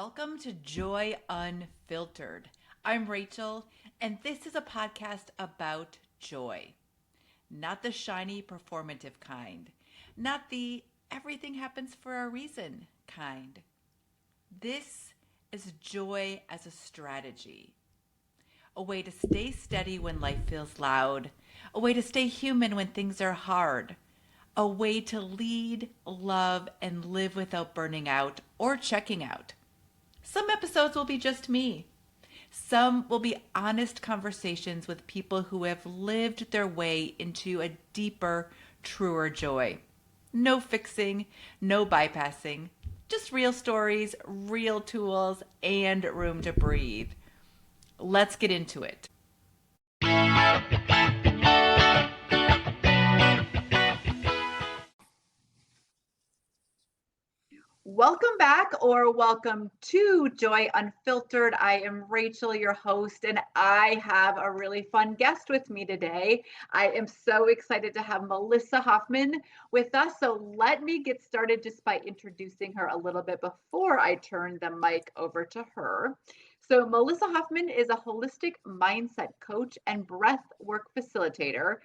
Welcome to Joy Unfiltered. I'm Rachel, and this is a podcast about joy. Not the shiny, performative kind, not the everything happens for a reason kind. This is joy as a strategy, a way to stay steady when life feels loud, a way to stay human when things are hard, a way to lead, love, and live without burning out or checking out. Some episodes will be just me. Some will be honest conversations with people who have lived their way into a deeper, truer joy. No fixing, no bypassing, just real stories, real tools, and room to breathe. Let's get into it. Welcome back or welcome to Joy Unfiltered. I am Rachel, your host, and I have a really fun guest with me today. I am so excited to have Melissa Hoffman with us. So let me get started just by introducing her a little bit before I turn the mic over to her. So Melissa Hoffman is a holistic mindset coach and breath work facilitator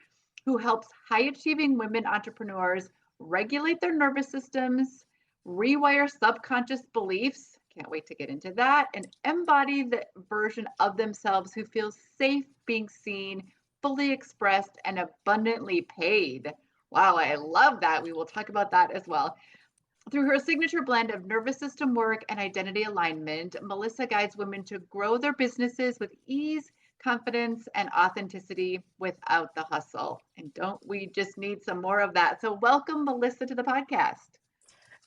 who helps high achieving women entrepreneurs regulate their nervous systems, rewire subconscious beliefs, can't wait to get into that, and embody the version of themselves who feels safe being seen, fully expressed, and abundantly paid. Wow, I love that. We will talk about that as well. Through her signature blend of nervous system work and identity alignment, Melissa guides women to grow their businesses with ease, confidence, and authenticity without the hustle. And don't we just need some more of that? So welcome, Melissa, to the podcast.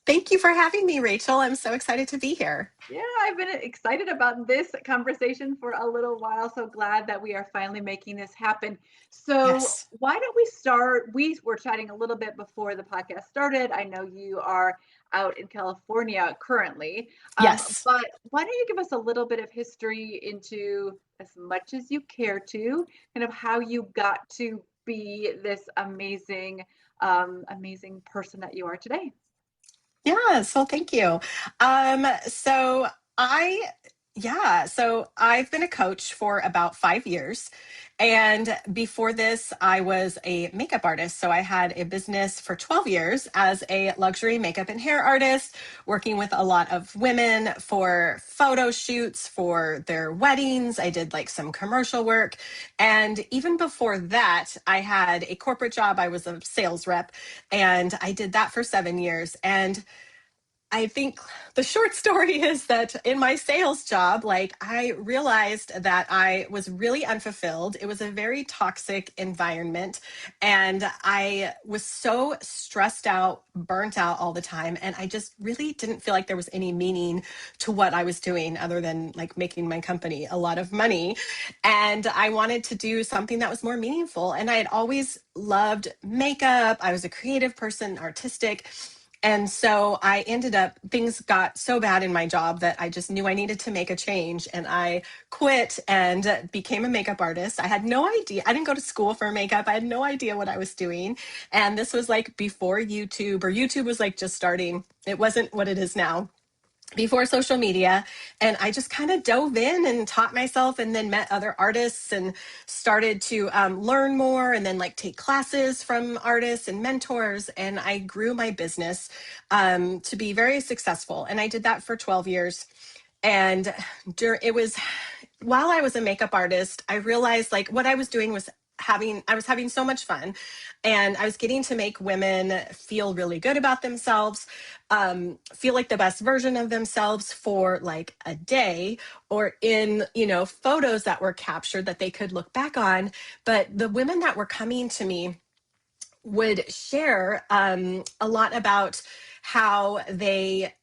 Thank you for having me, Rachel. I'm so excited to be here. Yeah, I've been excited about this conversation for a little while. So glad that we are finally making this happen. So Yes. why don't we start? We were chatting a little bit before the podcast started. I know you are out in California currently, Yes. but why don't you give us a little bit of history into, as much as you care to, kind of how you got to be this amazing, amazing person that you are today. Yes. Well, thank you. Um, so I, so I've been a coach for about 5 years. And before this, I was a makeup artist. So I had a business for 12 years as a luxury makeup and hair artist, working with a lot of women for photo shoots for their weddings. I did like some commercial work. And even before that, I had a corporate job. I was a sales rep and I did that for 7 years. And I think the short story is that in my sales job, like I realized that I was really unfulfilled. It was a very toxic environment. And I was so stressed out, burnt out all the time. And I just really didn't feel like there was any meaning to what I was doing other than like making my company a lot of money. And I wanted to do something that was more meaningful. And I had always loved makeup. I was a creative person, artistic. And so I ended up, things got so bad in my job that I just knew I needed to make a change. And I quit and became a makeup artist. I had no idea. I didn't go to school for makeup. I had no idea what I was doing. And this was like before YouTube, or YouTube was like just starting. It wasn't what it is now, before social media. And I just kind of dove in and taught myself, and then met other artists and started to learn more, and then like take classes from artists and mentors. And I grew my business to be very successful. And I did that for 12 years. And it was while I was a makeup artist, I realized like what I was doing was I was having so much fun, and I was getting to make women feel really good about themselves, feel like the best version of themselves for like a day, or in, photos that were captured that they could look back on. But the women that were coming to me would share a lot about how they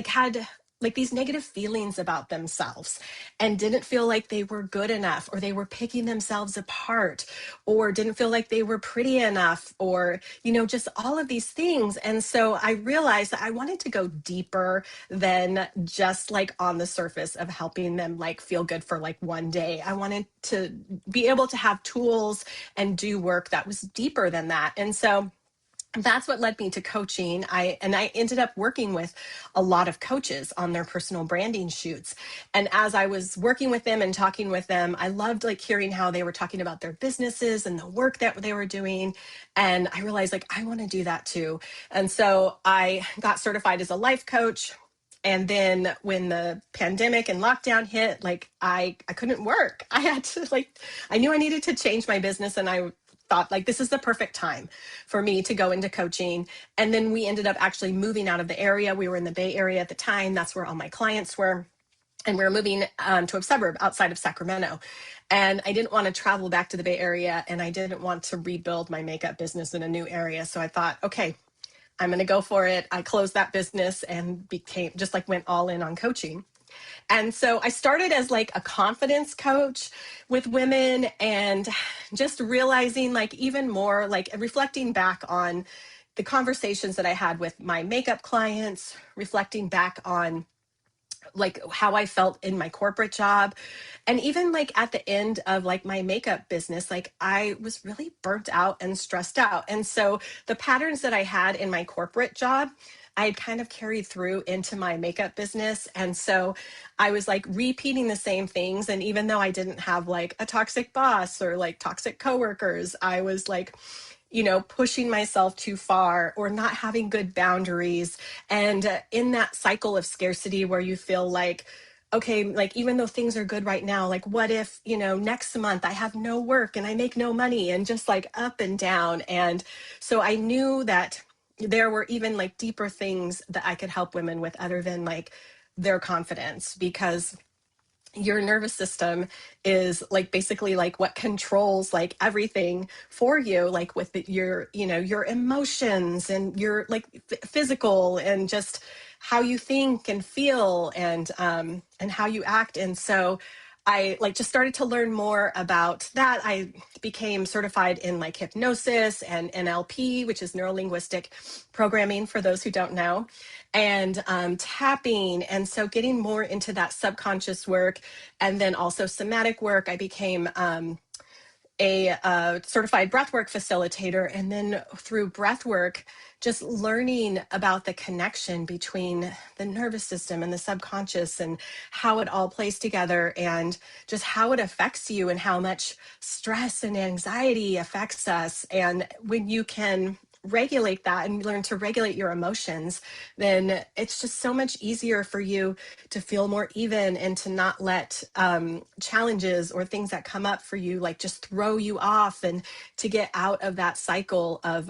had like these negative feelings about themselves and didn't feel like they were good enough, or they were picking themselves apart, or didn't feel like they were pretty enough, or just all of these things. And so I realized that I wanted to go deeper than just like on the surface of helping them like feel good for like one day. I wanted to be able to have tools and do work that was deeper than that. And so that's what led me to coaching. I ended up working with a lot of coaches on their personal branding shoots. And as I was working with them and talking with them, I loved like hearing how they were talking about their businesses and the work that they were doing. And I realized like I want to do that too. And so I got certified as a life coach. And then when the pandemic and lockdown hit, like I couldn't work. I had to like I knew I needed to change my business, and I thought like this is the perfect time for me to go into coaching. And then we ended up actually moving out of the area. We were in the Bay Area at the time. That's where all my clients were. And we were moving to a suburb outside of Sacramento. And I didn't want to travel back to the Bay Area, and I didn't want to rebuild my makeup business in a new area. So I thought, okay, I'm going to go for it. I closed that business and became just like went all in on coaching. And so I started as like a confidence coach with women, and just realizing like even more, like reflecting back on the conversations that I had with my makeup clients, reflecting back on like how I felt in my corporate job. And even like at the end of like my makeup business, like I was really burnt out and stressed out. And so the patterns that I had in my corporate job, I had kind of carried through into my makeup business. And so I was like repeating the same things. And even though I didn't have like a toxic boss or like toxic coworkers, I was like, pushing myself too far or not having good boundaries. And in that cycle of scarcity where you feel like, okay, like even though things are good right now, like what if, next month I have no work and I make no money, and just like up and down. And so I knew that there were even like deeper things that I could help women with other than like their confidence, because your nervous system is like basically like what controls like everything for you, like with your your emotions and your like physical, and just how you think and feel, and how you act. And so I like just started to learn more about that. I became certified in like hypnosis and NLP, which is neuro linguistic programming for those who don't know, and tapping. And so getting more into that subconscious work, and then also somatic work. I became a certified breathwork facilitator. And then through breathwork, just learning about the connection between the nervous system and the subconscious, and how it all plays together, and just how it affects you, and how much stress and anxiety affects us. And when you can regulate that and learn to regulate your emotions, then it's just so much easier for you to feel more even, and to not let challenges or things that come up for you like just throw you off, and to get out of that cycle of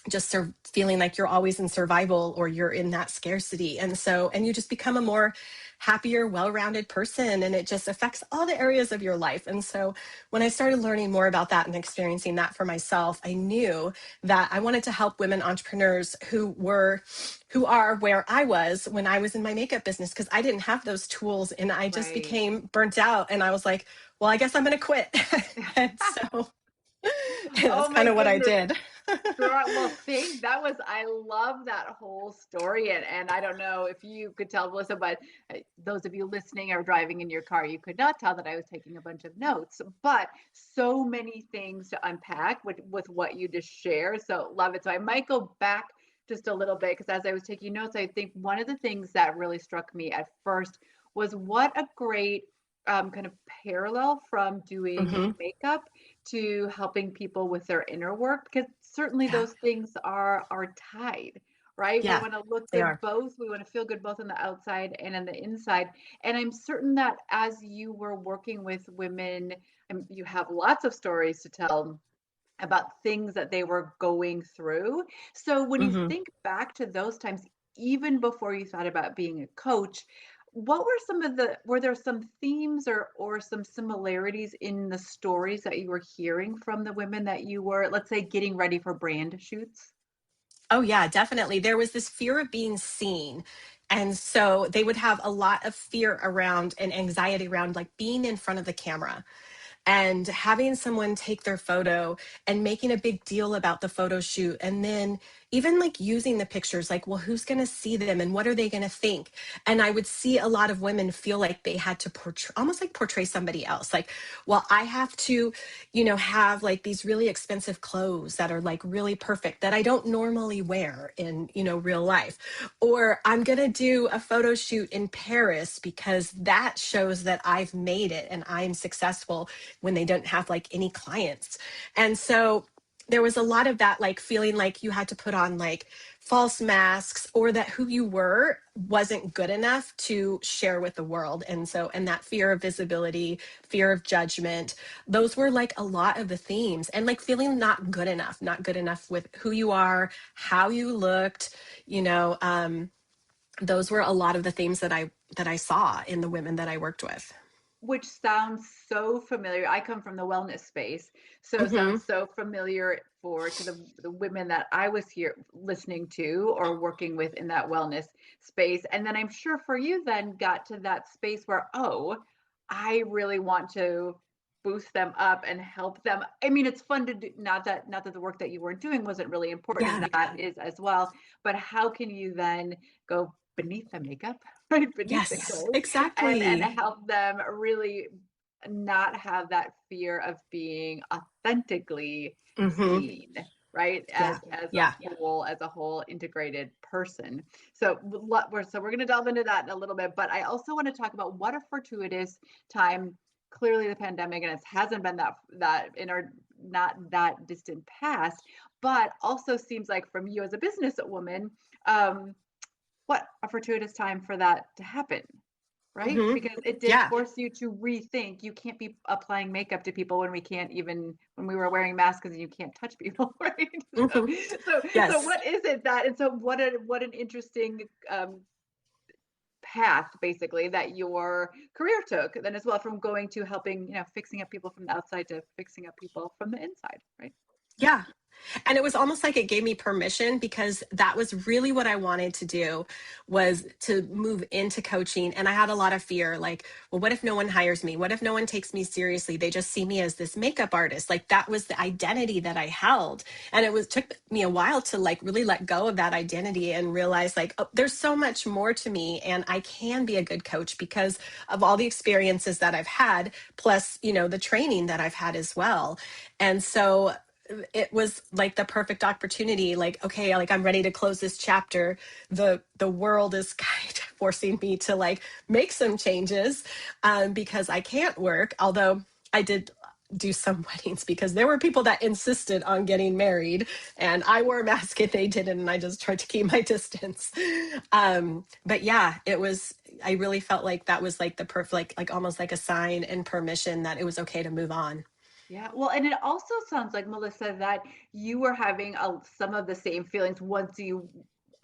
just feeling like you're always in survival, or you're in that scarcity. And you just become a more happier, well-rounded person, and it just affects all the areas of your life. And so when I started learning more about that and experiencing that for myself, I knew that I wanted to help women entrepreneurs who are where I was when I was in my makeup business, because I didn't have those tools, and I just Right. became burnt out, and I was like, well, I guess I'm going to quit. And so that's Oh my kind of what I goodness. did. Sure. Well, I love that whole story. And I don't know if you could tell, Melissa, but those of you listening or driving in your car, you could not tell that I was taking a bunch of notes, but so many things to unpack with what you just shared. So love it. So I might go back just a little bit, because as I was taking notes, I think one of the things that really struck me at first was what a great kind of parallel from doing Hmm. makeup to helping people with their inner work, because certainly Yeah. those things are tied, right? We Yeah, want to look they good are. both. We want to feel good both on the outside and on the inside. And I'm certain that as you were working with women, you have lots of stories to tell about things that they were going through. So when you Hmm. think back to those times, even before you thought about being a coach, what were were there some themes or some similarities in the stories that you were hearing from the women that you were, let's say, getting ready for brand shoots? Oh, yeah, definitely. There was this fear of being seen. And so they would have a lot of fear around and anxiety around like being in front of the camera. and having someone take their photo and making a big deal about the photo shoot, and then even like using the pictures, like, well, who's going to see them and what are they going to think? And I would see a lot of women feel like they had to portray, almost like portray somebody else, like, well, I have to, have like these really expensive clothes that are like really perfect that I don't normally wear in, real life. Or I'm going to do a photo shoot in Paris because that shows that I've made it and I'm successful, when they don't have like any clients. And so there was a lot of that, like feeling like you had to put on like false masks, or that who you were wasn't good enough to share with the world. And that fear of visibility, fear of judgment, those were like a lot of the themes, and like feeling not good enough with who you are, how you looked, those were a lot of the themes that I saw in the women that I worked with. Which sounds so familiar. I come from the wellness space, so it Mm-hmm. sounds so familiar to the women that I was here listening to or working with in that wellness space. And then I'm sure for you then got to that space where, oh, I really want to boost them up and help them. I mean, it's fun to do, not that the work that you were doing wasn't really important, Yeah. and that is as well, but how can you then go beneath the makeup, right, beneath the Yes, clothes, and exactly. help them really not have that fear of being authentically Mm-hmm. seen, right, Yeah. as Yeah. a whole integrated person. So we're going to delve into that in a little bit, but I also want to talk about what a fortuitous time. Clearly the pandemic, and it hasn't been that in our not that distant past, but also seems like from you as a businesswoman, um, what a fortuitous time for that to happen, right? Mm-hmm. Because it did Yeah. force you to rethink. You can't be applying makeup to people when we were wearing masks, and you can't touch people, right? So, Mm-hmm. so Yes. what is it that, and so what an interesting path basically that your career took then as well, from going to helping, fixing up people from the outside to fixing up people from the inside, right? Yeah. And it was almost like it gave me permission, because that was really what I wanted to do, was to move into coaching. And I had a lot of fear, like, well, what if no one hires me? What if no one takes me seriously? They just see me as this makeup artist. Like, that was the identity that I held. And took me a while to like really let go of that identity and realize like, oh, there's so much more to me, and I can be a good coach because of all the experiences that I've had, plus, the training that I've had as well. And so it was like the perfect opportunity, like, okay, like I'm ready to close this chapter. The world is kind of forcing me to like make some changes, because I can't work, although I did do some weddings because there were people that insisted on getting married, and I wore a mask and they didn't, and I just tried to keep my distance. But yeah, I really felt like that was like the perfect, like almost like a sign and permission that it was okay to move on. Yeah, well, and it also sounds like, Melissa, that you were having some of the same feelings once you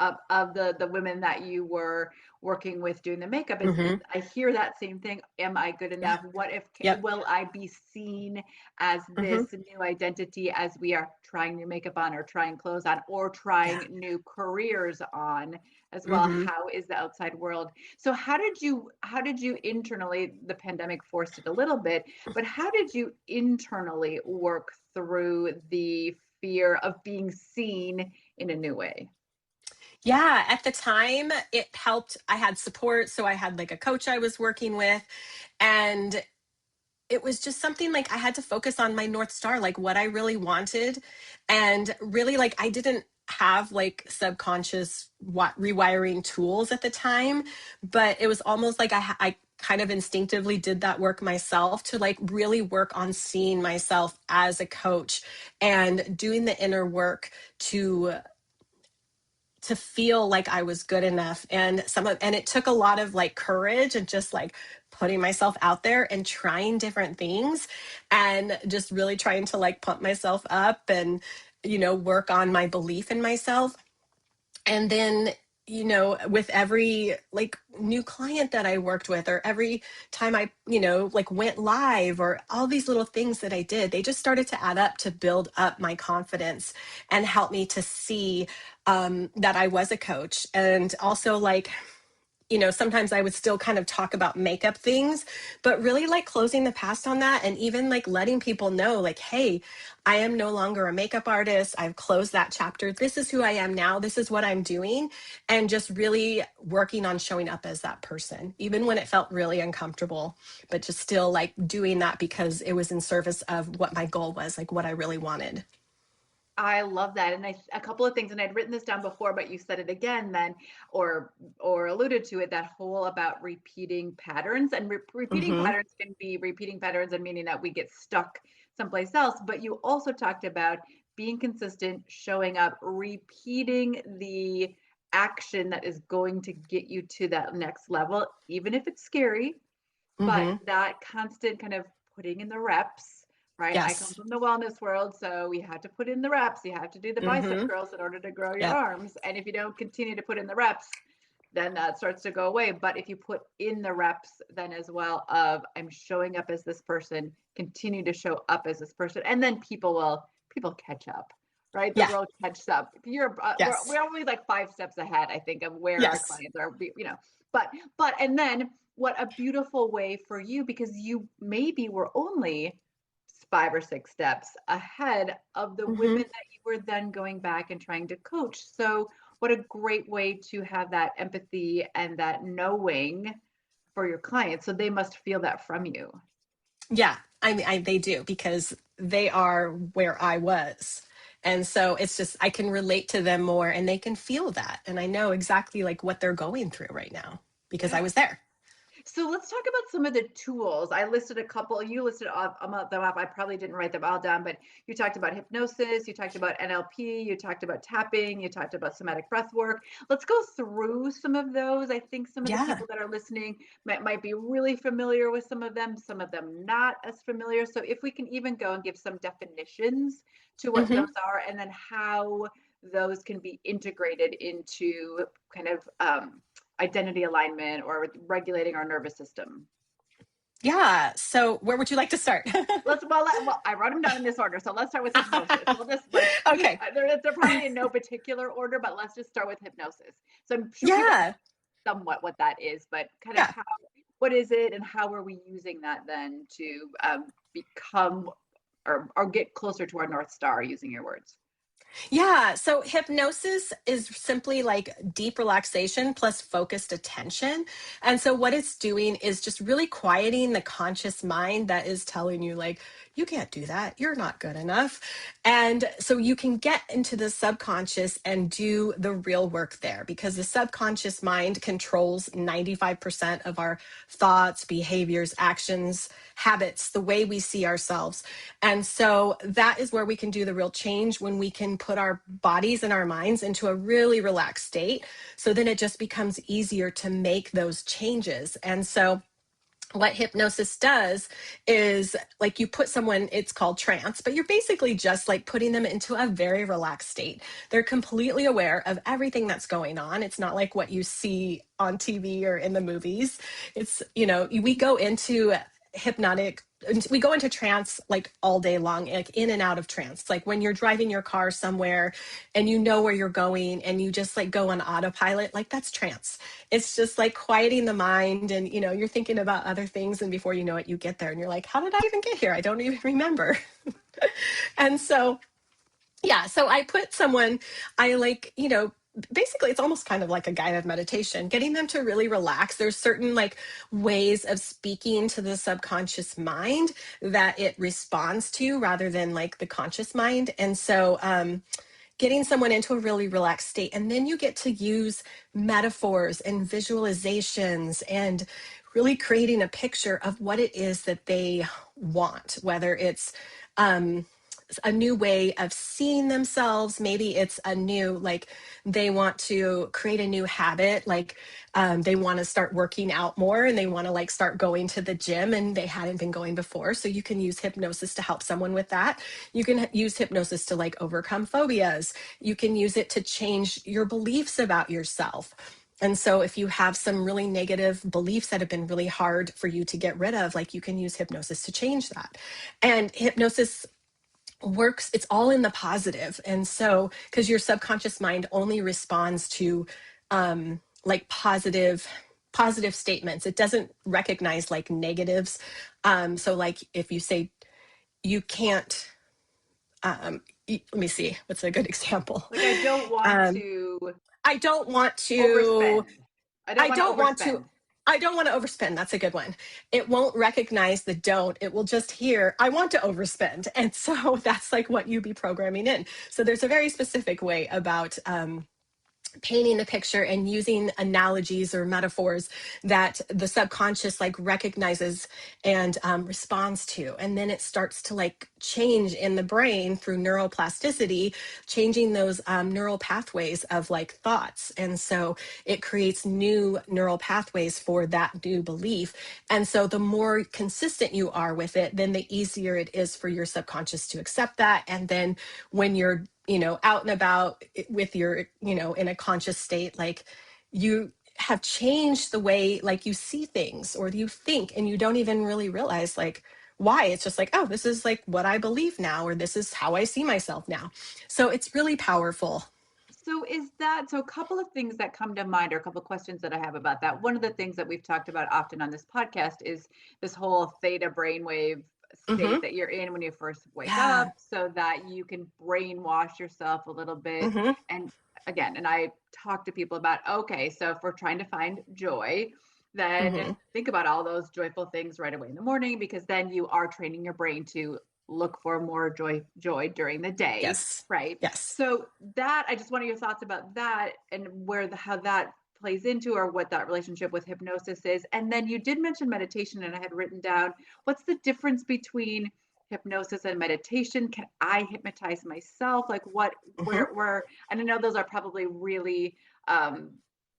of the women that you were working with doing the makeup. Is Hmm. I hear that same thing. Am I good Yeah. enough? What if Yep. will I be seen as Hmm. this new identity as we are trying new makeup on, or trying clothes on, or Yeah. trying new careers on as well? Hmm. How is the outside world? So how did you internally, the pandemic forced it a little bit, but how did you internally work through the fear of being seen in a new way? Yeah, at the time it helped. I had support. So I had like a coach I was working with, and it was just something like I had to focus on my North Star, like what I really wanted. And really, like, I didn't have like subconscious rewiring tools at the time, but it was almost like I kind of instinctively did that work myself, to like really work on seeing myself as a coach and doing the inner work to feel like I was good enough. And it took a lot of like courage and just like putting myself out there and trying different things, and just really trying to like pump myself up and work on my belief in myself. And then, with every like new client that I worked with, or every time I, like went live, or all these little things that I did, they just started to add up to build up my confidence and help me to see that I was a coach. And also, like, sometimes I would still kind of talk about makeup things, but really like closing the past on that, and even like letting people know like, hey, I am no longer a makeup artist. I've closed that chapter. This is who I am now. This is what I'm doing. And just really working on showing up as that person, even when it felt really uncomfortable, but just still like doing that because it was in service of what my goal was, like what I really wanted. I love that. And a couple of things, and I'd written this down before, but you said it again then, or alluded to it, that whole about repeating patterns. And repeating Mm-hmm. patterns can be repeating patterns and meaning that we get stuck someplace else. But you also talked about being consistent, showing up, repeating the action that is going to get you to that next level, even if it's scary, but Mm-hmm. that constant kind of putting in the reps, right? I come Yes. from the wellness world, so we have to put in the reps. You have to do the bicep Mm-hmm. curls in order to grow your Yep. arms. And if you don't continue to put in the reps, then that starts to go away. But if you put in the reps, then as well of I'm showing up as this person, continue to show up as this person, and then people catch up, right? The Yeah. world catches up. Yes. We're always like 5 steps ahead, I think, of where our Yes. clients are. But and then what a beautiful way for you, because you maybe were only 5 or 6 steps ahead of the women Mm-hmm. that you were then going back and trying to coach. So what a great way to have that empathy and that knowing for your clients. So they must feel that from you. Yeah, I mean, they do because they are where I was. And so it's just, I can relate to them more and they can feel that. And I know exactly like what they're going through right now because I Yeah. was there. So let's talk about some of the tools. I listed a couple. You listed them up. I probably didn't write them all down, but you talked about hypnosis, you talked about NLP, you talked about tapping, you talked about somatic breath work. Let's go through some of those. I think some of the Yeah. people that are listening might be really familiar with some of them not as familiar. So if we can even go and give some definitions to what Hmm. those are, and then how those can be integrated into kind of identity alignment or regulating our nervous system. Yeah. So where would you like to start? Well, I wrote them down in this order, so let's start with hypnosis. Let's just Okay. they're probably in no particular order, but let's just start with hypnosis. So I'm sure people Yeah. know somewhat what that is, but kind of Yeah. how, what is it, and how are we using that then to become or get closer to our North Star, using your words? Yeah. So hypnosis is simply like deep relaxation plus focused attention. And so what it's doing is just really quieting the conscious mind that is telling you, like, you can't do that. You're not good enough. And so you can get into the subconscious and do the real work there because the subconscious mind controls 95% of our thoughts, behaviors, actions, habits, the way we see ourselves. And so that is where we can do the real change when we can put our bodies and our minds into a really relaxed state. So then it just becomes easier to make those changes. And so what hypnosis does is like you put someone, it's called trance, but you're basically just like putting them into a very relaxed state. They're completely aware of everything that's going on. It's not like what you see on TV or in the movies. It's, we go into hypnotic we go into trance like all day long, like in and out of trance, like when you're driving your car somewhere and you know where you're going and you just like go on autopilot, like that's trance. It's just like quieting the mind and you're thinking about other things and before you know it you get there and you're like, how did I even get here? I don't even remember. And so yeah, so I put someone, I like, basically it's almost kind of like a guided meditation, getting them to really relax. There's certain like ways of speaking to the subconscious mind that it responds to rather than like the conscious mind. And so getting someone into a really relaxed state, and then you get to use metaphors and visualizations and really creating a picture of what it is that they want, whether it's um, a new way of seeing themselves. Maybe it's a new, like they want to create a new habit, like they want to start working out more and they want to like start going to the gym and they hadn't been going before. So you can use hypnosis to help someone with that. You can use hypnosis to like overcome phobias. You can use it to change your beliefs about yourself. And so if you have some really negative beliefs that have been really hard for you to get rid of, like you can use hypnosis to change that. And hypnosis works, it's all in the positive. And so because your subconscious mind only responds to like positive positive statements. It doesn't recognize like negatives. So like if you say you can't, let me see, what's a good example? Like, I don't want Um, to I don't want to, overspend. I don't I want to don't want to, overspend. I don't want to overspend. That's a good one. It won't recognize the don't. It will just hear, I want to overspend. And so that's like what you be programming in. So there's a very specific way about painting the picture and using analogies or metaphors that the subconscious like recognizes and responds to, and then it starts to like change in the brain through neuroplasticity, changing those neural pathways of like thoughts, and so it creates new neural pathways for that new belief. And so the more consistent you are with it, then the easier it is for your subconscious to accept that. And then when you're out and about with your, in a conscious state, like you have changed the way like you see things or you think, and you don't even really realize like why. It's just like, oh, this is like what I believe now, or this is how I see myself now. So it's really powerful. So so a couple of things that come to mind, or a couple of questions that I have about that. One of the things that we've talked about often on this podcast is this whole theta brainwave Hmm. state that you're in when you first wake Yeah. up, so that you can brainwash yourself a little bit. Hmm. And again, and I talk to people about, okay, so if we're trying to find joy, then Hmm. think about all those joyful things right away in the morning, because then you are training your brain to look for more joy during the day, Yes. right? Yes. So that, I just wanted your thoughts about that, and how that plays into, or what that relationship with hypnosis is. And then you did mention meditation, and I had written down, what's the difference between hypnosis and meditation? Can I hypnotize myself? Like, what, Hmm. and I know those are probably really,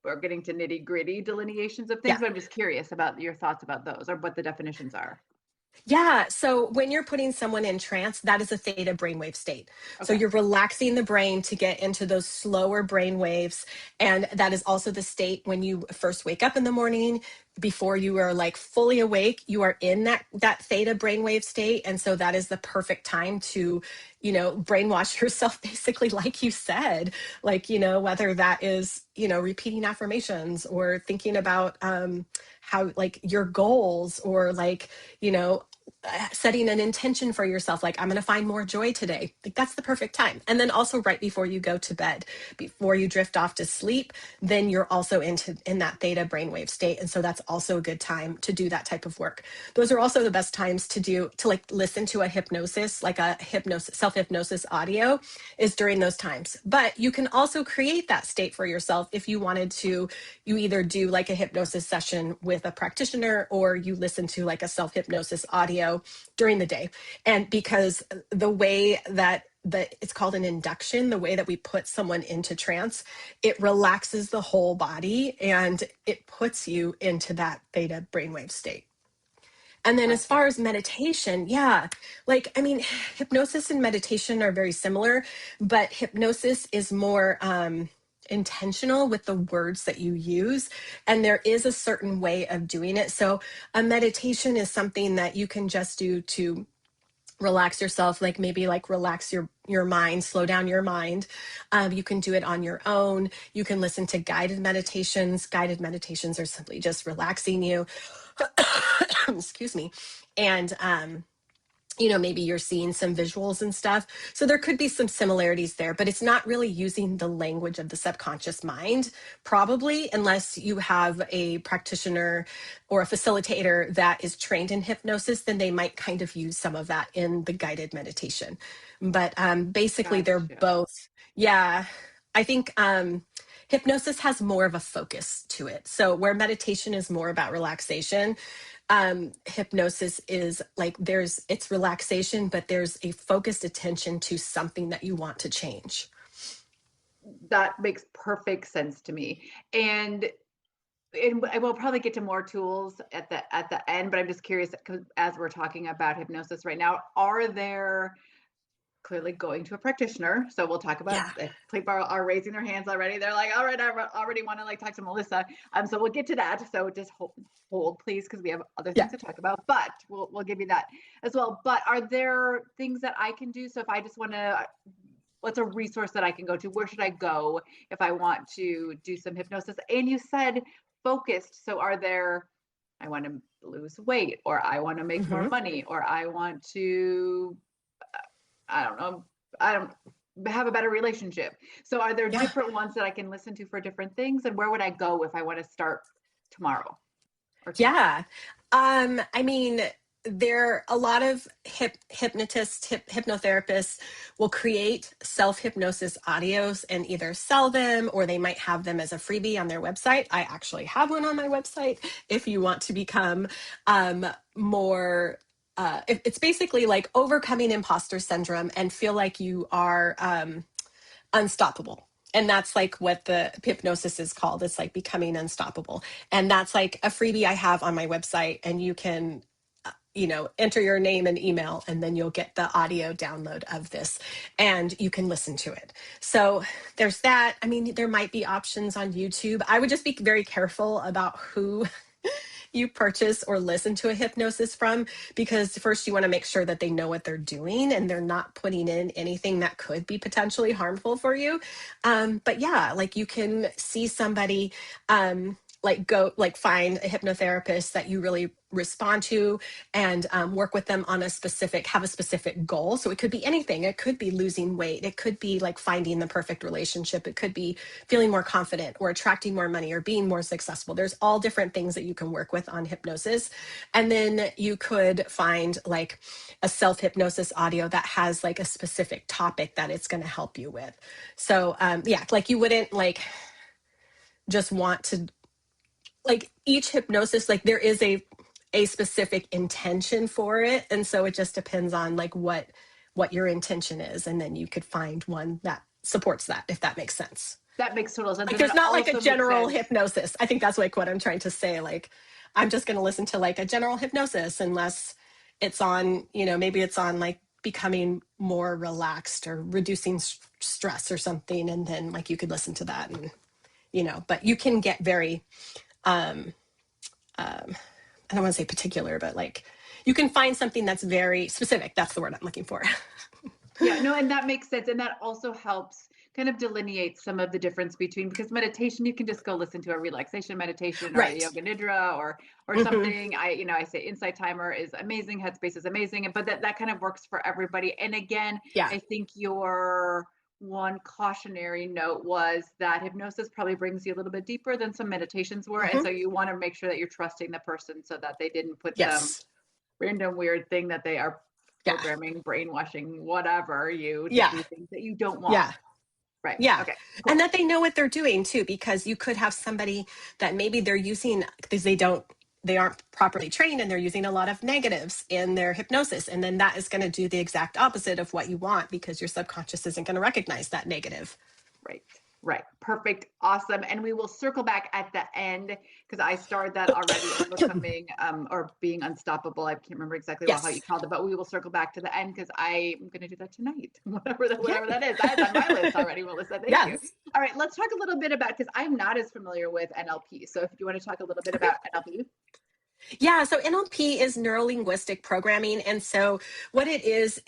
we're getting to nitty gritty delineations of things, Yeah. but I'm just curious about your thoughts about those, or what the definitions are. Yeah. So when you're putting someone in trance, that is a theta brainwave state. So Okay. you're relaxing the brain to get into those slower brain waves. And that is also the state when you first wake up in the morning, before you are like fully awake, you are in that theta brainwave state. And so that is the perfect time to, brainwash yourself, basically, like you said, like, whether that is, repeating affirmations or thinking about how like your goals, or like, setting an intention for yourself, like I'm going to find more joy today. Like that's the perfect time. And then also right before you go to bed, before you drift off to sleep, then you're also in that theta brainwave state. And so that's also a good time to do that type of work. Those are also the best times to like listen to a hypnosis, like a hypnosis, self-hypnosis audio, is during those times. But you can also create that state for yourself if you wanted to. You either do like a hypnosis session with a practitioner, or you listen to like a self-hypnosis audio during the day. And because the way that it's called an induction, the way that we put someone into trance, it relaxes the whole body and it puts you into that theta brainwave state. And then as far Gotcha. as meditation, yeah, like, I mean, hypnosis and meditation are very similar, but hypnosis is more intentional with the words that you use. And there is a certain way of doing it. So a meditation is something that you can just do to relax yourself, like maybe like relax your mind, slow down your mind. You can do it on your own. You can listen to guided meditations. Guided meditations are simply just relaxing you. Excuse me. And maybe you're seeing some visuals and stuff. So there could be some similarities there, but it's not really using the language of the subconscious mind, probably, unless you have a practitioner or a facilitator that is trained in hypnosis, then they might kind of use some of that in the guided meditation. But basically, they're Gotcha. both, yeah. I think hypnosis has more of a focus to it. So where meditation is more about relaxation, hypnosis is like it's relaxation, but there's a focused attention to something that you want to change. That makes perfect sense to me. And we'll probably get to more tools at the end, but I'm just curious, because as we're talking about hypnosis right now, are there, clearly going to a practitioner, so we'll talk about, Yeah. if people are raising their hands already, they're like, all right, I already want to like talk to Melissa, so we'll get to that, so just hold please, because we have other Yeah. things to talk about, but we'll give you that as well. But are there things that I can do? So if I just want to, what's a resource that I can go to? Where should I go if I want to do some hypnosis? And you said focused. So are there, I want to lose weight, or I want to make more money, or I want to, I don't know, I don't have a better relationship. So are there different ones that I can listen to for different things? And where would I go if I want to start tomorrow? Or Yeah. I mean, there a lot of hypnotists, hypnotherapists will create self-hypnosis audios and either sell them, or they might have them as a freebie on their website. I actually have one on my website if you want to become more it's basically like overcoming imposter syndrome and feel like you are unstoppable. And that's like what the hypnosis is called. It's like becoming unstoppable. And that's like a freebie I have on my website. And you can, enter your name and email, and then you'll get the audio download of this and you can listen to it. So there's that. I mean, there might be options on YouTube. I would just be very careful about who you purchase or listen to a hypnosis from, because first you want to make sure that they know what they're doing and they're not putting in anything that could be potentially harmful for you. But yeah, like you can see somebody find a hypnotherapist that you really respond to and work with them on have a specific goal. So it could be anything. It could be losing weight. It could be like finding the perfect relationship. It could be feeling more confident or attracting more money or being more successful. There's all different things that you can work with on hypnosis. And then you could find like a self-hypnosis audio that has like a specific topic that it's going to help you with. So like you wouldn't like just want to, like each hypnosis, like there is a specific intention for it. And so it just depends on like what your intention is. And then you could find one that supports that, if that makes sense. That makes total sense. Like there's not like a general hypnosis. I think that's like what I'm trying to say. Like, I'm just going to listen to like a general hypnosis unless it's on, maybe it's on like becoming more relaxed or reducing stress or something. And then like you could listen to that and, but you can get very, I don't want to say particular, but like you can find something that's very specific. That's the word I'm looking for. Yeah, no, and that makes sense. And that also helps kind of delineate some of the difference between, because meditation, you can just go listen to a relaxation meditation or a yoga nidra or something. I say Insight Timer is amazing. Headspace is amazing. But that kind of works for everybody. And again, I think your one cautionary note was that hypnosis probably brings you a little bit deeper than some meditations were. And so you want to make sure that you're trusting the person so that they didn't put some random weird thing that they are programming, brainwashing, whatever you do things that you don't want. Yeah. Right. Yeah. Okay, cool. And that they know what they're doing too, because you could have somebody that maybe they're using, because they aren't properly trained and they're using a lot of negatives in their hypnosis. And then that is going to do the exact opposite of what you want, because your subconscious isn't going to recognize that negative. Right. Perfect. Awesome. And we will circle back at the end, because I started that already, overcoming or being unstoppable. I can't remember exactly how you called it, but we will circle back to the end because I'm going to do that tonight, whatever that is. That's on my list already, Melissa. Thank you. All right. Let's talk a little bit about, because I'm not as familiar with NLP. So if you want to talk a little bit about NLP. Yeah, so NLP is neuro-linguistic programming. And so what it is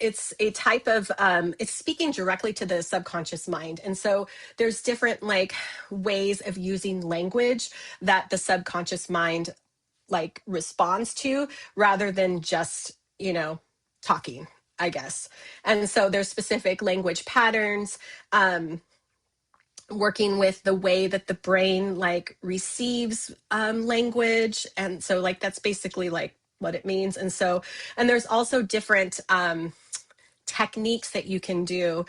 it's a type of, it's speaking directly to the subconscious mind. And so there's different like ways of using language that the subconscious mind like responds to, rather than just, talking, I guess. And so there's specific language patterns, working with the way that the brain like receives language. And so like that's basically like what it means. And there's also different techniques that you can do,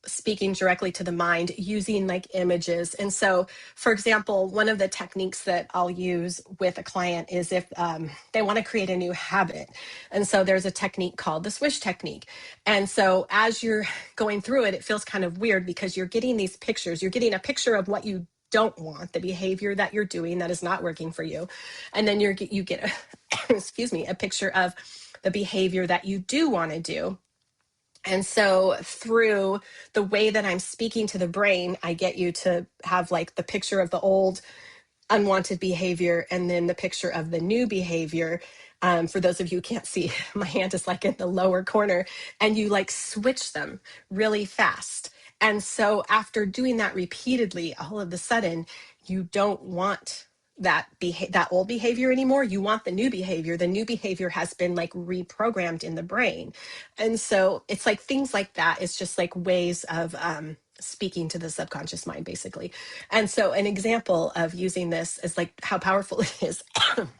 speaking directly to the mind using like images. And so, for example, one of the techniques that I'll use with a client is if they want to create a new habit. And so there's a technique called the swish technique. And so as you're going through it, it feels kind of weird because you're getting these pictures. You're getting a picture of what you don't want, the behavior that you're doing that is not working for you. And then you get a picture of the behavior that you do want to do. And so through the way that I'm speaking to the brain, I get you to have like the picture of the old unwanted behavior and then the picture of the new behavior. For those of you who can't see, my hand is like in the lower corner, and you like switch them really fast. And so after doing that repeatedly, all of a sudden, you don't want that old behavior anymore. You want the new behavior. The new behavior has been like reprogrammed in the brain. And so it's like things like that. It's just like ways of speaking to the subconscious mind, basically. And so an example of using this is like how powerful it is.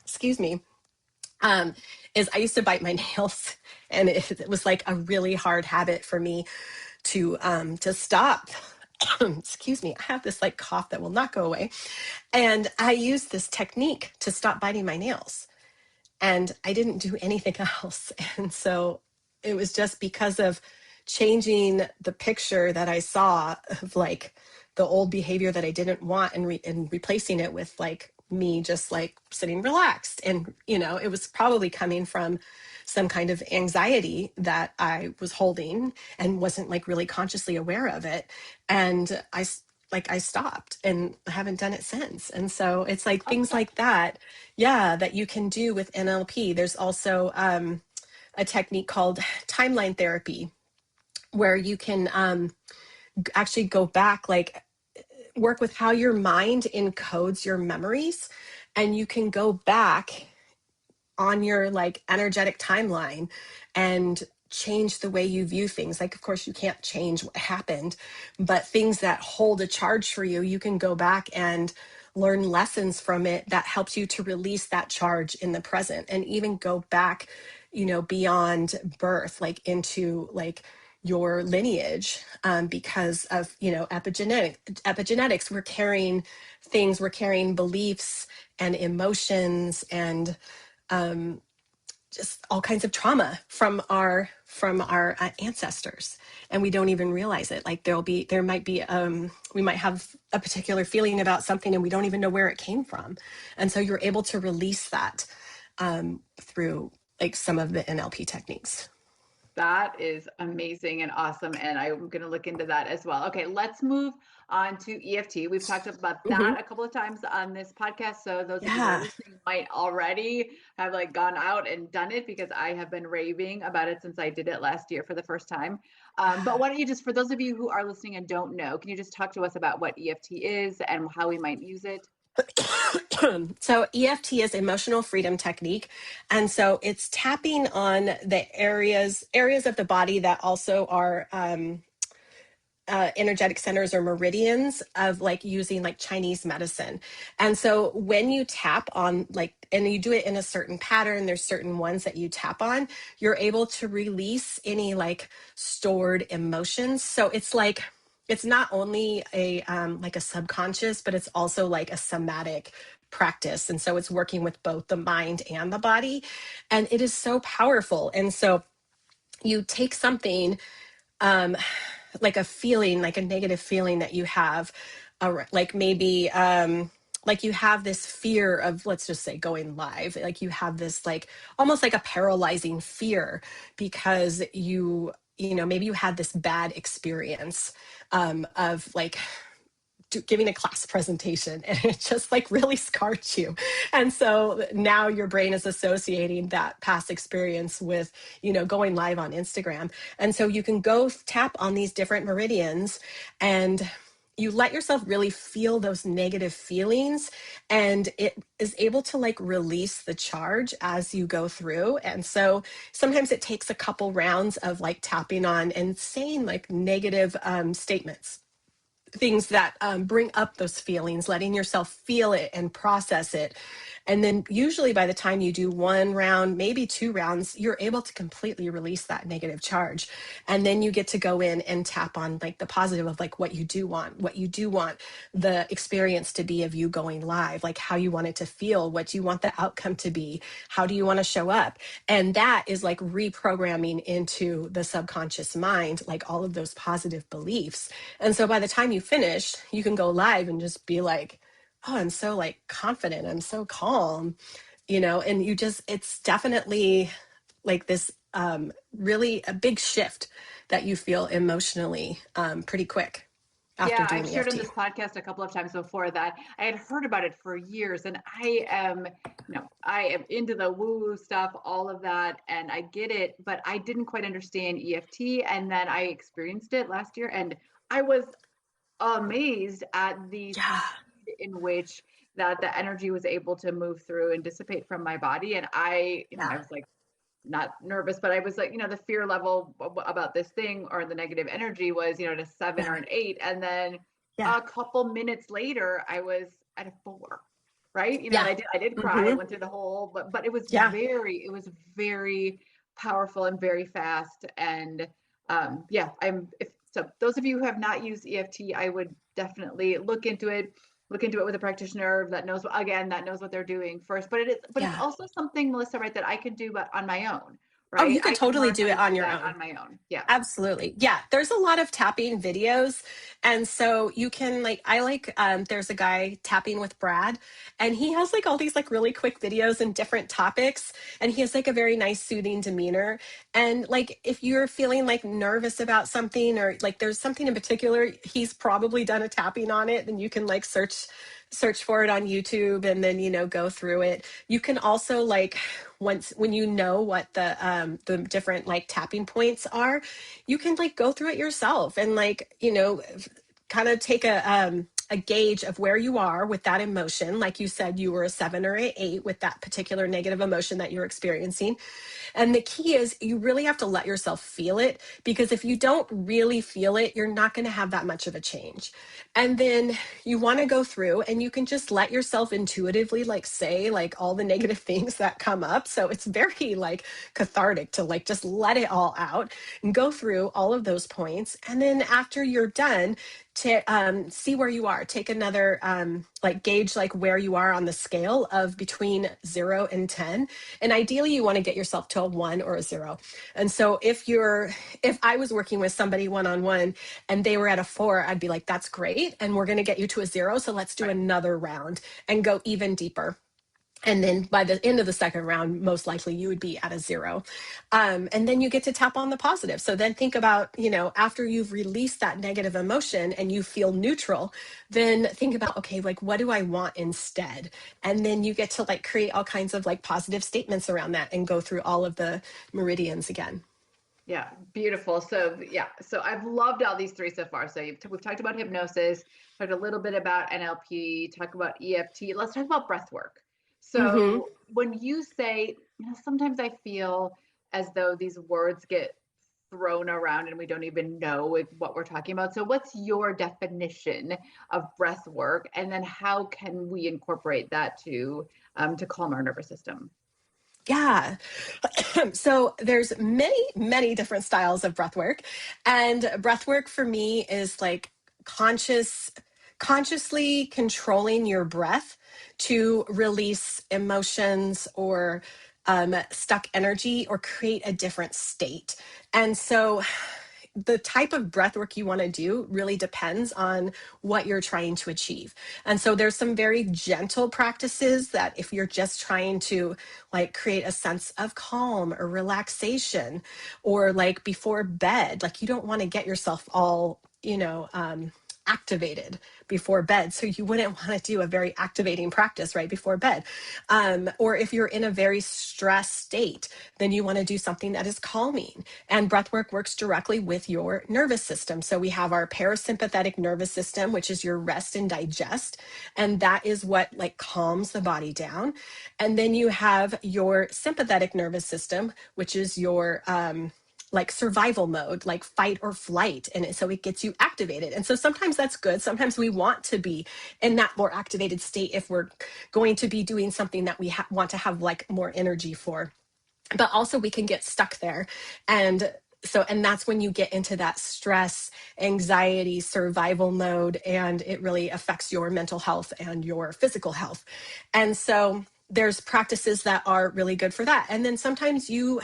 Excuse me. Um, is I used to bite my nails, and it was like a really hard habit for me to stop. Excuse me, I have this like cough that will not go away. And I used this technique to stop biting my nails. And I didn't do anything else. And so it was just because of changing the picture that I saw of like the old behavior that I didn't want, and replacing it with like me just like sitting relaxed. And, it was probably coming from some kind of anxiety that I was holding and wasn't like really consciously aware of it. And I stopped, and I haven't done it since. And so it's like things Okay. like that, yeah, that you can do with NLP. There's also a technique called timeline therapy, where you can actually go back, like work with how your mind encodes your memories, and you can go back on your like energetic timeline and change the way you view things. Like, of course, you can't change what happened, but things that hold a charge for you, you can go back and learn lessons from it that helps you to release that charge in the present, and even go back, beyond birth, like into like your lineage, because of epigenetics. We're carrying beliefs and emotions and um, just all kinds of trauma from our ancestors, and we don't even realize it. Like there might be we might have a particular feeling about something, and we don't even know where it came from. And so you're able to release that through like some of the NLP techniques. That is amazing and awesome. And I'm going to look into that as well. Okay, let's move on to EFT. We've talked about Hmm. that a couple of times on this podcast. So those of you who are Yeah. listening might already have like gone out and done it, because I have been raving about it since I did it last year for the first time. But why don't you just, for those of you who are listening and don't know, can you just talk to us about what EFT is and how we might use it? So EFT is emotional freedom technique, and so it's tapping on the areas of the body that also are energetic centers or meridians of like using like Chinese medicine. And so when you tap on like, and you do it in a certain pattern, there's certain ones that you tap on, you're able to release any like stored emotions. So it's not only a like a subconscious, but it's also like a somatic practice. And so it's working with both the mind and the body, and it is so powerful. And so you take something, um, like a feeling, like a negative feeling that you have, like maybe like you have this fear of, let's just say, going live. Like you have this like almost like a paralyzing fear because maybe you had this bad experience of like giving a class presentation, and it just like really scarred you. And so now your brain is associating that past experience with going live on Instagram. And so you can go tap on these different meridians, and you let yourself really feel those negative feelings, and it is able to like release the charge as you go through. And so sometimes it takes a couple rounds of like tapping on and saying like negative statements, things that bring up those feelings, letting yourself feel it and process it. And then usually by the time you do one round, maybe two rounds, you're able to completely release that negative charge. And then you get to go in and tap on like the positive of like what you do want the experience to be of you going live, like how you want it to feel, what you want the outcome to be, how do you want to show up. And that is like reprogramming into the subconscious mind, like all of those positive beliefs. And so by the time you finish, you can go live and just be like, oh, I'm so like confident, I'm so calm, and it's definitely like this really a big shift that you feel emotionally pretty quick after Yeah, I've doing shared on EFT. this podcast a couple of times before that I had heard about it for years, and I am into the woo-woo stuff, all of that, and I get it, but I didn't quite understand EFT, and then I experienced it last year, and I was amazed at the Yeah. speed in which that the energy was able to move through and dissipate from my body. And I Yeah. was like not nervous, but I was like, the fear level about this thing or the negative energy was, at a 7 or Yeah. an 8. And then Yeah. a couple minutes later, I was at a 4. Right. And Yeah. I did cry. I Hmm. went through the whole, but Yeah. it was very powerful and very fast. And yeah, if so those of you who have not used EFT, I would definitely look into it with a practitioner that knows, again, that knows what they're doing first. But it's Yeah. also something, Melissa, right, that I could do but on my own, Oh, right? you could I can totally learn do how it to on do your that own. on my own. Yeah. Absolutely. Yeah. There's a lot of tapping videos. And so you can there's a guy tapping with Brad, and he has like all these like really quick videos and different topics. And he has like a very nice soothing demeanor. And like, if you're feeling like nervous about something, or like there's something in particular, he's probably done a tapping on it, then you can like search for it on YouTube, and then, go through it. You can also like, when you know what the different like tapping points are, you can like go through it yourself, and like, kind of take a gauge of where you are with that emotion. Like you said, you were a 7 or an 8 with that particular negative emotion that you're experiencing. And the key is you really have to let yourself feel it, because if you don't really feel it, you're not going to have that much of a change. And then you want to go through, and you can just let yourself intuitively like say like all the negative things that come up. So it's very like cathartic to like just let it all out and go through all of those points. And then after you're done, to see where you are, take another like gauge like where you are on the scale of between 0 and 10. And ideally you want to get yourself to a 1 or a 0. And so if I was working with somebody one-on-one and they were at a 4, I'd be like, that's great, and we're going to get you to a 0, so let's do Right. another round and go even deeper. And then by the end of the second round, most likely you would be at a 0. And then you get to tap on the positive. So then think about, after you've released that negative emotion and you feel neutral, then think about, okay, like what do I want instead? And then you get to like create all kinds of like positive statements around that and go through all of the meridians again. Yeah, beautiful. So yeah, so I've loved all these three so far. So we've talked about hypnosis, talked a little bit about NLP, talk about EFT. Let's talk about breath work. Hmm. So when you say, sometimes I feel as though these words get thrown around and we don't even know what we're talking about. So what's your definition of breath work, and then how can we incorporate that to calm our nervous system? Yeah. So there's many different styles of breath work. And breath work for me is like consciously controlling your breath to release emotions or stuck energy or create a different state. And so the type of breath work you want to do really depends on what you're trying to achieve. And so there's some very gentle practices that if you're just trying to like create a sense of calm or relaxation, or like before bed, like you don't want to get yourself all, activated before bed. So you wouldn't want to do a very activating practice right before bed. Or if you're in a very stressed state, then you want to do something that is calming. And breath work works directly with your nervous system. So we have our parasympathetic nervous system, which is your rest and digest. And that is what like calms the body down. And then you have your sympathetic nervous system, which is your like survival mode, like fight or flight. And so it gets you activated. And so sometimes that's good. Sometimes we want to be in that more activated state if we're going to be doing something that we want to have like more energy for. But also we can get stuck there. And that's when you get into that stress, anxiety, survival mode, and it really affects your mental health and your physical health. And so there's practices that are really good for that. And then sometimes you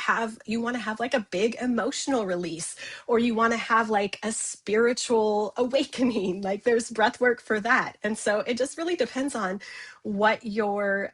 want to have like a big emotional release, or you want to have like a spiritual awakening. Like there's breath work for that. And so it just really depends on what your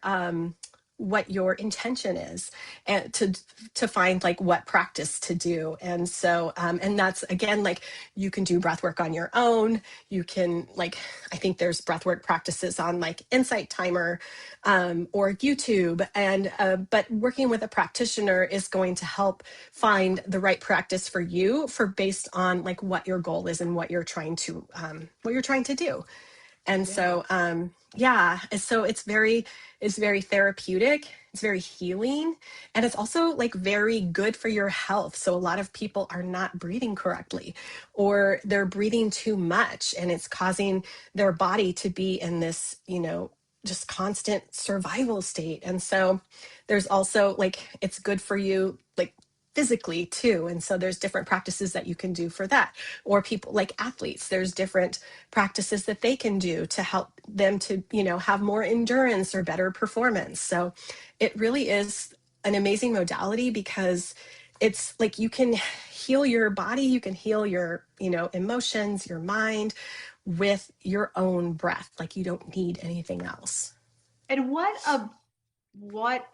what your intention is, and to find like what practice to do. And so and that's again, like, you can do breath work on your own. You can, like, I think there's breath work practices on like Insight Timer or YouTube. And but working with a practitioner is going to help find the right practice for you, for based on like what your goal is and what you're trying to do. And Yeah. so, yeah, and so it's very therapeutic. It's very healing. And it's also like very good for your health. So a lot of people are not breathing correctly, or they're breathing too much, and it's causing their body to be in this, just constant survival state. And so there's also like, it's good for you, like, physically too. And so there's different practices that you can do for that. Or people like athletes, there's different practices that they can do to help them to, have more endurance or better performance. So it really is an amazing modality, because it's like you can heal your body, you can heal your, emotions, your mind with your own breath. Like, you don't need anything else. And what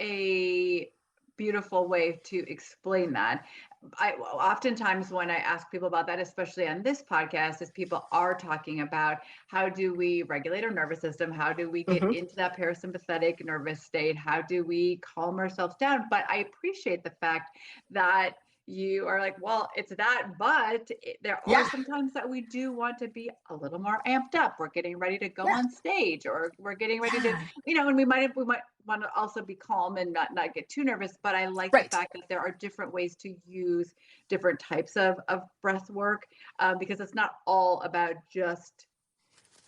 a beautiful way to explain that. I oftentimes, when I ask people about that, especially on this podcast, is people are talking about how do we regulate our nervous system? How do we get Mm-hmm. into that parasympathetic nervous state? How do we calm ourselves down? But I appreciate the fact that you are like, well, it's that, but there are Yeah. some times that we do want to be a little more amped up. We're getting ready to go Yeah. on stage, or we're getting ready to, Yeah. and we might want to also be calm and not get too nervous. But I like the Right. fact that there are different ways to use different types of breath work, because it's not all about just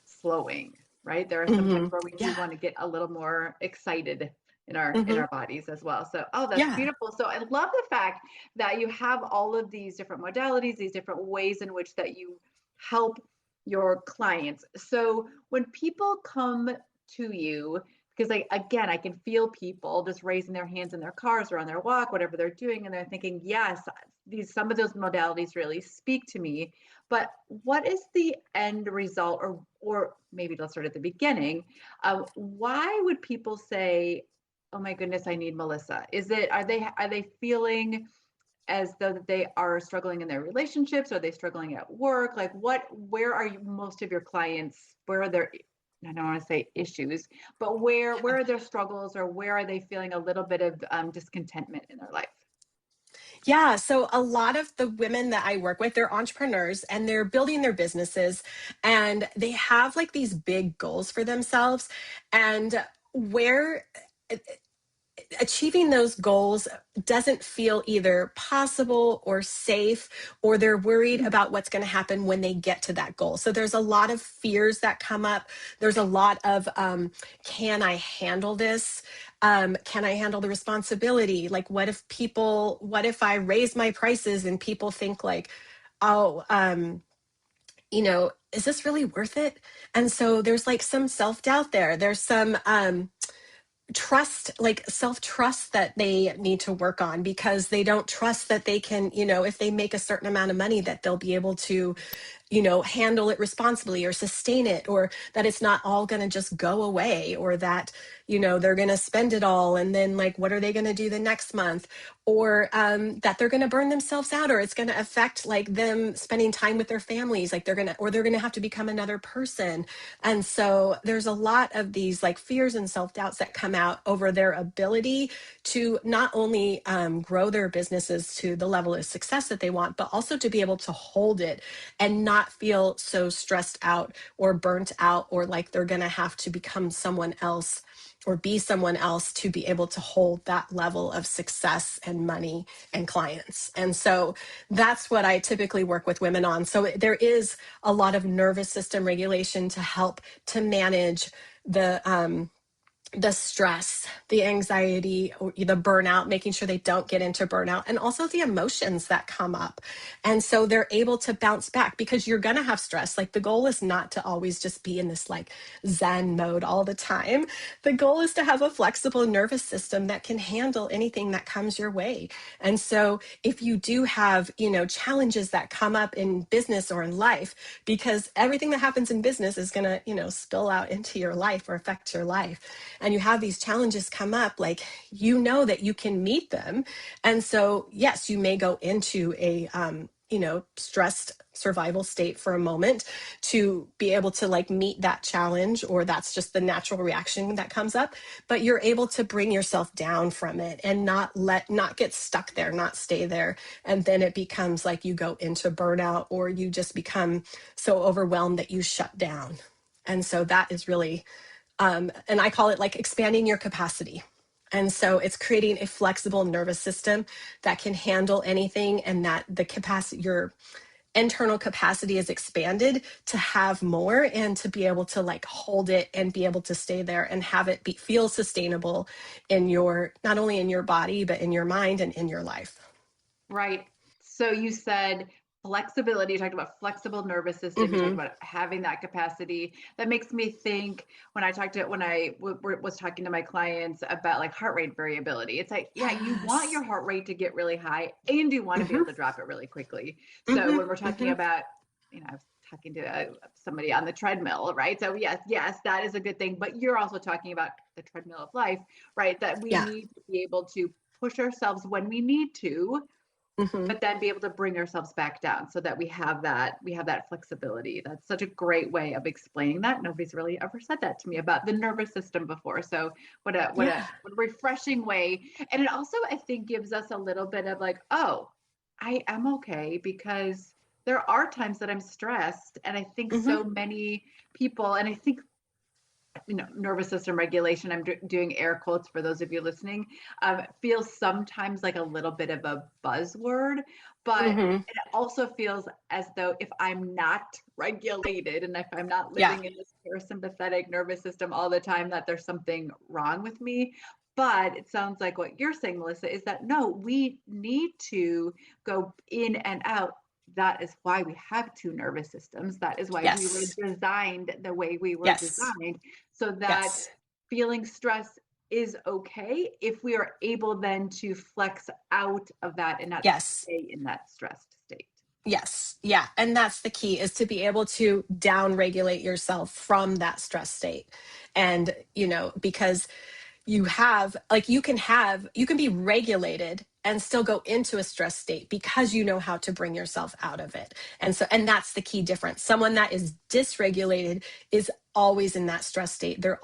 slowing, right? There are some times Mm-hmm. where we do Yeah. want to get a little more excited in Mm-hmm. our bodies as well. So, oh, that's Yeah. beautiful. So I love the fact that you have all of these different modalities, these different ways in which that you help your clients. So when people come to you, because again, I can feel people just raising their hands in their cars or on their walk, whatever they're doing, and they're thinking, yes, some of those modalities really speak to me. But what is the end result, or maybe let's start at the beginning. Why would people say, oh my goodness, I need Melissa? Are they feeling as though they are struggling in their relationships? Are they struggling at work? Like, where are most of your clients, where are their, I don't want to say issues, but where are their struggles, or where are they feeling a little bit of discontentment in their life? Yeah. So a lot of the women that I work with, they're entrepreneurs and they're building their businesses, and they have like these big goals for themselves. And where achieving those goals doesn't feel either possible or safe, or they're worried about what's going to happen when they get to that goal. So there's a lot of fears that come up. There's a lot of, can I handle this? Can I handle the responsibility? Like, what if I raise my prices and people think like, oh, is this really worth it? And so there's like some self-doubt there. There's some, trust, like self-trust, that they need to work on, because they don't trust that they can, if they make a certain amount of money, that they'll be able to, handle it responsibly or sustain it, or that it's not all going to just go away, or that, they're going to spend it all. And then like, what are they going to do the next month? Or that they're going to burn themselves out, or it's going to affect like them spending time with their families. Like they're going to have to become another person. And so there's a lot of these like fears and self-doubts that come out over their ability to not only grow their businesses to the level of success that they want, but also to be able to hold it and not feel so stressed out or burnt out, or like they're going to have to become someone else or be someone else to be able to hold that level of success and money and clients. And so that's what I typically work with women on. So there is a lot of nervous system regulation to help to manage the stress, the anxiety, or the burnout, making sure they don't get into burnout, and also the emotions that come up. And so they're able to bounce back, because you're going to have stress. Like, the goal is not to always just be in this like Zen mode all the time. The goal is to have a flexible nervous system that can handle anything that comes your way. And so if you do have, challenges that come up in business or in life, because everything that happens in business is going to, spill out into your life or affect your life. and you have these challenges come up, like, you know that you can meet them. And so, yes, you may go into a, stressed survival state for a moment to be able to like meet that challenge, or that's just the natural reaction that comes up. But you're able to bring yourself down from it and not get stuck there, not stay there. And then it becomes like you go into burnout, or you just become so overwhelmed that you shut down. And so that is really, and I call it like expanding your capacity. And so it's creating a flexible nervous system that can handle anything, and that the capacity, your internal capacity is expanded to have more, and to be able to like hold it and be able to stay there and have it feel sustainable in your, not only in your body, but in your mind and in your life. Right. So you said flexibility, you talked about flexible nervous system, you talked about having that capacity. That makes me think, when I was talking to my clients about like heart rate variability, it's like, yeah, you want your heart rate to get really high, and you want to be able to drop it really quickly. So when we're talking about, I was talking to somebody on the treadmill, right? So yes, that is a good thing. But you're also talking about the treadmill of life, right? That we need to be able to push ourselves when we need to, but then be able to bring ourselves back down, so that we have that flexibility. That's such a great way of explaining that. Nobody's really ever said that to me about the nervous system before. So what a refreshing way. And it also, I think, gives us a little bit of like, oh, I am okay, because there are times that I'm stressed. And I think so many people, and I think, nervous system regulation, I'm doing air quotes for those of you listening, feels sometimes like a little bit of a buzzword, but it also feels as though if I'm not regulated, and if I'm not living in this parasympathetic nervous system all the time, that there's something wrong with me. But it sounds like what you're saying, Melissa, is that no, we need to go in and out. That is why we have two nervous systems. That is why we were designed the way we were designed, so that feeling stress is okay if we are able then to flex out of that and not stay in that stressed state. Yes. Yeah. And that's the key, is to be able to down regulate yourself from that stress state. And, because you have, like, you can be regulated and still go into a stress state, because you know how to bring yourself out of it. And that's the key difference. Someone that is dysregulated is always in that stress state. They're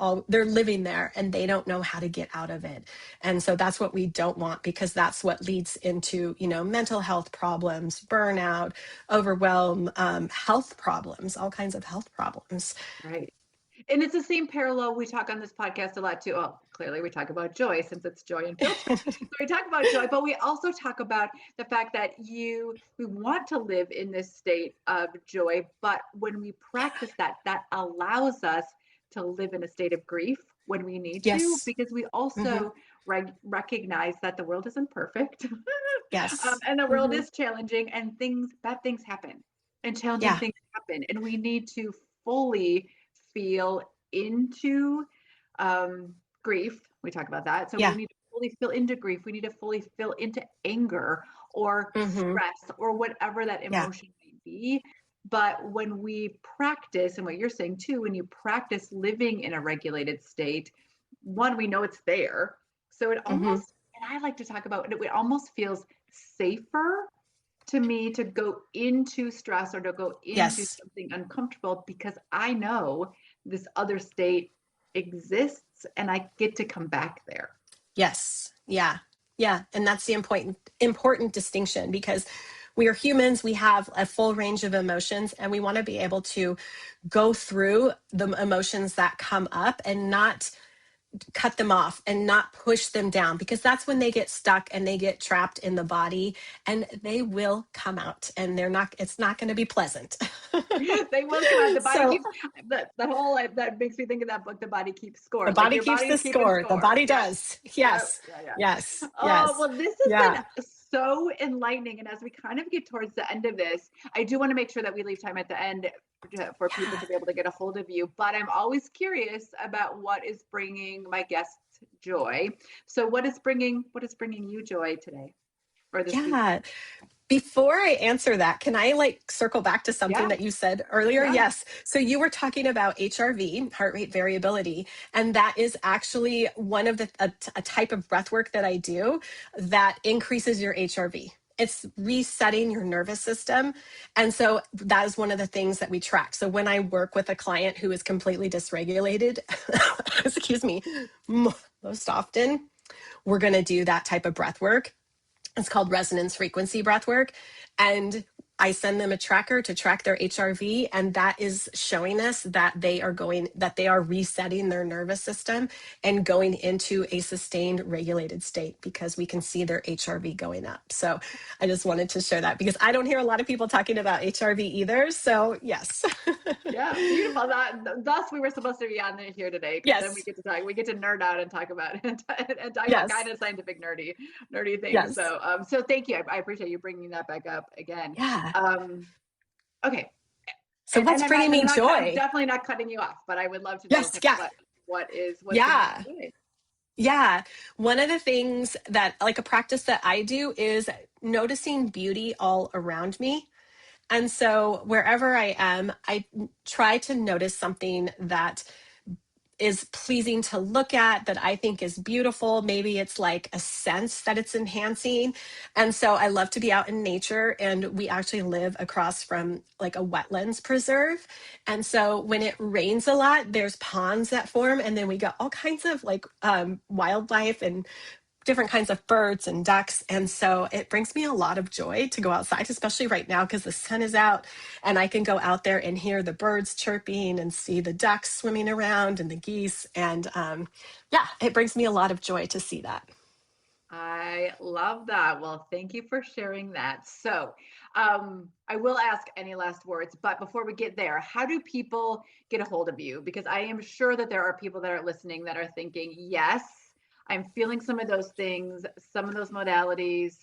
living there, and they don't know how to get out of it. And so that's what we don't want, because that's what leads into, mental health problems, burnout, overwhelm, health problems, all kinds of health problems. Right. And it's the same parallel we talk on this podcast a lot too. Well, clearly we talk about joy, since it's Joy Unfiltered. So we talk about joy, but we also talk about the fact that we want to live in this state of joy, but when we practice that allows us to live in a state of grief when we need to, because we also recognize that the world isn't perfect. And the world is challenging, and bad things happen, and challenging things happen, and we need to fully feel into grief. We talk about that. So we need to fully feel into grief. We need to fully feel into anger or stress or whatever that emotion may be. But when we practice, and what you're saying too, when you practice living in a regulated state, one, we know it's there. So it almost, and I like to talk about it almost feels safer to me to go into stress or to go into something uncomfortable, because I know this other state exists and I get to come back there. Yes. Yeah. Yeah. And that's the important distinction, because we are humans. We have a full range of emotions, and we want to be able to go through the emotions that come up and not cut them off and not push them down, because that's when they get stuck and they get trapped in the body, and they will come out, and it's not going to be pleasant. They will come out. The body keeps that makes me think of that book, The Body Keeps Score. The body keeps the score. The body does. Yes. Yes. Oh, well, this has been so enlightening. And as we kind of get towards the end of this, I do want to make sure that we leave time at the end for people to be able to get a hold of you. But I'm always curious about what is bringing my guests joy. So what is bringing you joy today or this week? Before I answer that, can I like circle back to something Yeah, that you said earlier? yeah. Yes. So you were talking about HRV, heart rate variability, and that is actually one of a type of breath work that I do that increases your HRV. It's resetting your nervous system. And so that is one of the things that we track. So when I work with a client who is completely dysregulated, excuse me, most often we're going to do that type of breath work. It's called resonance frequency breath work. And I send them a tracker to track their HRV, and that is showing us that they are resetting their nervous system and going into a sustained regulated state because we can see their HRV going up. So I just wanted to share that because I don't hear a lot of people talking about HRV either. So yes. Yeah, beautiful. Thus we were supposed to be on here today because then we Yes. get to talk. We get to nerd out and talk about and talk about Yes. kind of scientific nerdy things. Yes. So thank you. I appreciate you bringing that back up again. Yeah. Okay, So what's I'm not. bringing me I'm joy? definitely not cutting you off, but I would love to know Yes. kind of Yeah. what's bringing Yeah. you joy. Yeah. One of the things that, like, a practice that I do is noticing beauty all around me. And so wherever I am, I try to notice something that is pleasing to look at, that I think is beautiful. Maybe it's like a sense that it's enhancing. And so I love to be out in nature, and we actually live across from like a wetlands preserve. And so when it rains a lot, there's ponds that form, and then we got all kinds of like wildlife and different kinds of birds and ducks. And so it brings me a lot of joy to go outside, especially right now because the sun is out and I can go out there and hear the birds chirping and see the ducks swimming around and the geese. And yeah, it brings me a lot of joy to see that. I love that. Well, thank you for sharing that. So, I will ask any last words, but before we get there, how do people get a hold of you? Because I am sure that there are people that are listening that are thinking, yes, I'm feeling some of those things, some of those modalities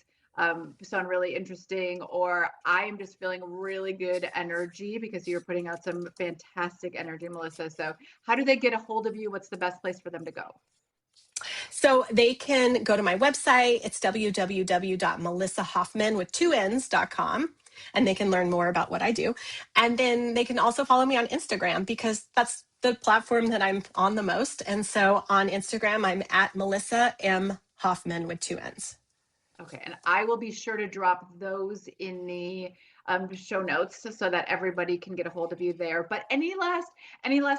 sound really interesting, or I'm just feeling really good energy because you're putting out some fantastic energy, Melissa. So, how do they get a hold of you? What's the best place for them to go? So they can go to my website. It's www.melissahoffman with two N's.com. And they can learn more about what I do. And then they can also follow me on Instagram because that's the platform that I'm on the most. And so on Instagram, I'm at Melissa M. Hoffman with two N's. Okay, and I will be sure to drop those in the show notes so that everybody can get a hold of you there. But any last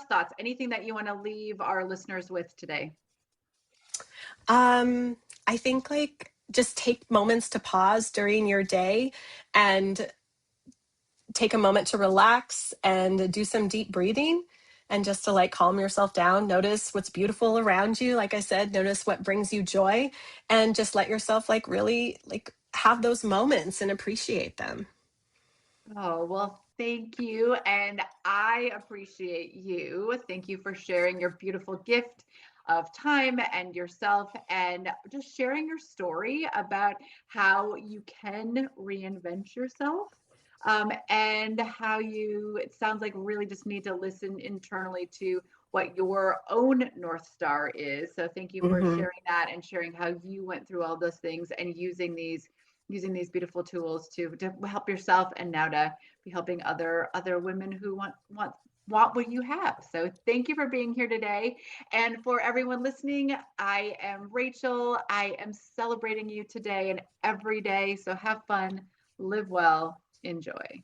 thoughts? Anything that you want to leave our listeners with today? I think like just take moments to pause during your day and take a moment to relax and do some deep breathing and just to like calm yourself down. Notice what's beautiful around you. Like I said, notice what brings you joy and just let yourself like really like have those moments and appreciate them. Oh, well, thank you. And I appreciate you. Thank you for sharing your beautiful gift of time and yourself and just sharing your story about how you can reinvent yourself. And how it sounds like really just need to listen internally to what your own North Star is. So thank you for Hmm. sharing that and sharing how you went through all those things and using these beautiful tools to help yourself and now to be helping other women who want what you have. So thank you for being here today. And for everyone listening, I am Rachel. I am celebrating you today and every day. So have fun, live well, enjoy.